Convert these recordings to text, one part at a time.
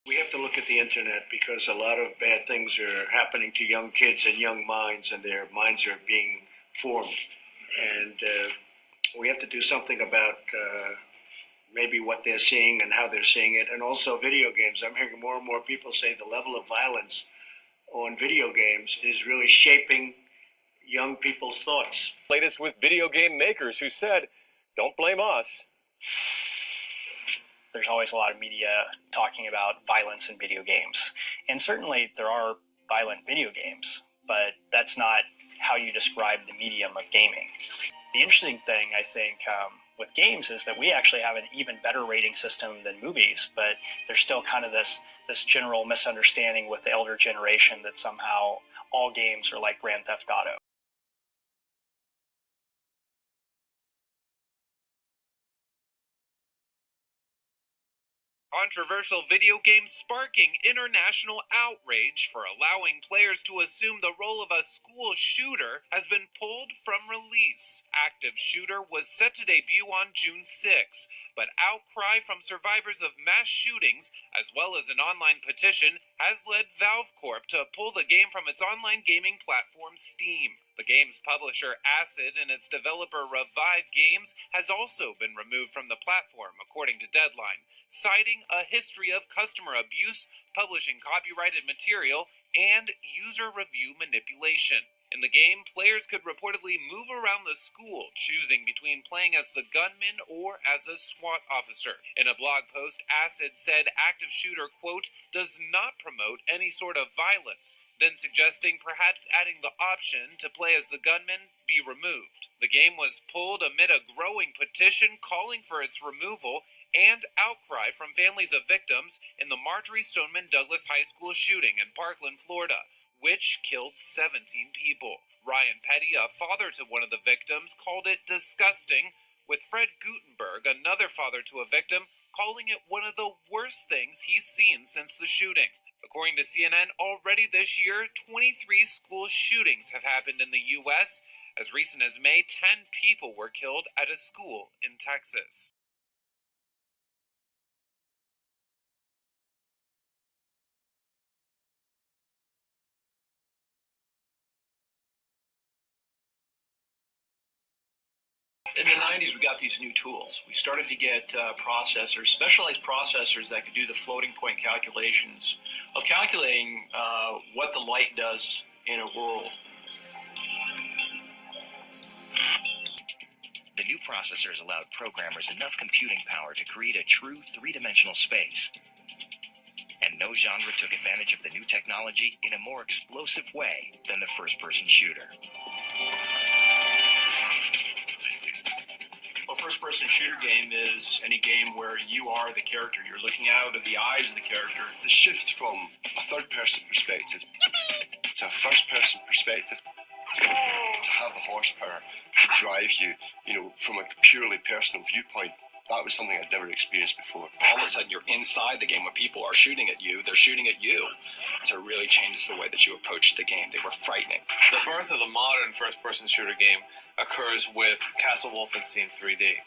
We have to look at the internet because a lot of bad things are happening to young kids and young minds, and their minds are being formed. And we have to do something about maybe what they're seeing and how they're seeing it. And also video games. I'm hearing more and more people say the level of violence on video games is really shaping young people's thoughts. Latest with video game makers who said, "Don't blame us." There's always a lot of media talking about violence in video games. And certainly there are violent video games, but that's not how you describe the medium of gaming. The interesting thing, I think, with games is that we actually have an even better rating system than movies, but there's still kind of this general misunderstanding with the elder generation that somehow all games are like Grand Theft Auto. Controversial video game sparking international outrage for allowing players to assume the role of a school shooter has been pulled from release. Active Shooter was set to debut on June 6, but outcry from survivors of mass shootings, as well as an online petition, has led Valve Corp to pull the game from its online gaming platform Steam. The game's publisher Acid and its developer Revive Games has also been removed from the platform, according to Deadline, citing a history of customer abuse, publishing copyrighted material, and user review manipulation. In the game, players could reportedly move around the school, choosing between playing as the gunman or as a SWAT officer. In a blog post, Acid said Active Shooter, quote, does not promote any sort of violence, then suggesting perhaps adding the option to play as the gunman be removed. The game was pulled amid a growing petition calling for its removal and outcry from families of victims in the Marjorie Stoneman Douglas High School shooting in Parkland, Florida, which killed 17 people. Ryan Petty, a father to one of the victims, called it disgusting, with Fred Gutenberg, another father to a victim, calling it one of the worst things he's seen since the shooting. According to CNN, already this year, 23 school shootings have happened in the U.S. As recent as May, 10 people were killed at a school in Texas. In the 90s, we got these new tools. We started to get processors, specialized processors that could do the floating point calculations of calculating what the light does in a world. The new processors allowed programmers enough computing power to create a true three-dimensional space. And no genre took advantage of the new technology in a more explosive way than the first-person shooter. First-person shooter game is any game where you are the character. You're looking out of the eyes of the character. The shift from a third-person perspective to a first-person perspective, to have the horsepower to drive you, from a purely personal viewpoint, that was something I'd never experienced before. All of a sudden, you're inside the game when people are shooting at you. They're shooting at you. So it really changes the way that you approach the game. They were frightening. The birth of the modern first-person shooter game occurs with Castle Wolfenstein 3D.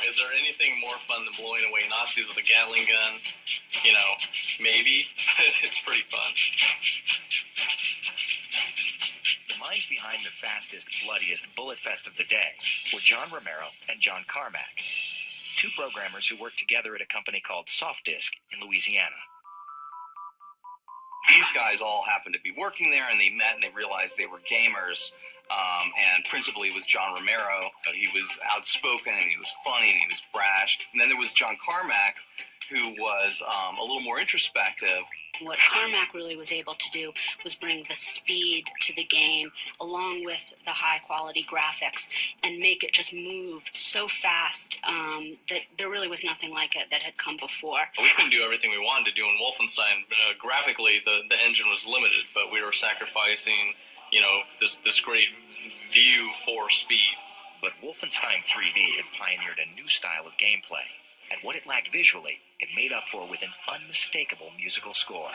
Is there anything more fun than blowing away Nazis with a Gatling gun? Maybe. It's pretty fun. The minds behind the fastest, bloodiest bullet fest of the day were John Romero and John Carmack, two programmers who worked together at a company called Softdisk in Louisiana. These guys all happened to be working there, and they met and they realized they were gamers. And principally it was John Romero. He was outspoken and he was funny and he was brash. And then there was John Carmack, who was a little more introspective. What Carmack really was able to do was bring the speed to the game along with the high quality graphics and make it just move so fast that there really was nothing like it that had come before. We couldn't do everything we wanted to do in Wolfenstein. Graphically, the engine was limited, but we were sacrificing, this great view for speed. But Wolfenstein 3D had pioneered a new style of gameplay, and what it lacked visually, it made up for with an unmistakable musical score.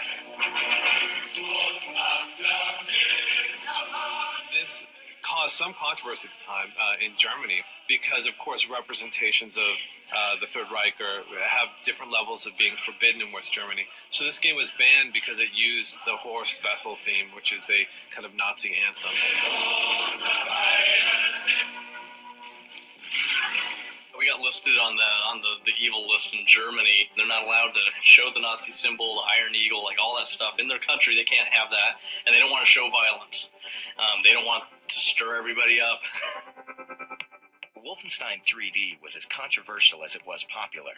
This caused some controversy at the time in Germany because, of course, representations of the Third Reich have different levels of being forbidden in West Germany. So this game was banned because it used the Horst Wessel theme, which is a kind of Nazi anthem. We got listed on the evil list in Germany. They're not allowed to show the Nazi symbol, the Iron Eagle, like all that stuff in their country. They can't have that, and they don't want to show violence. They don't want to stir everybody up. Wolfenstein 3D was as controversial as it was popular.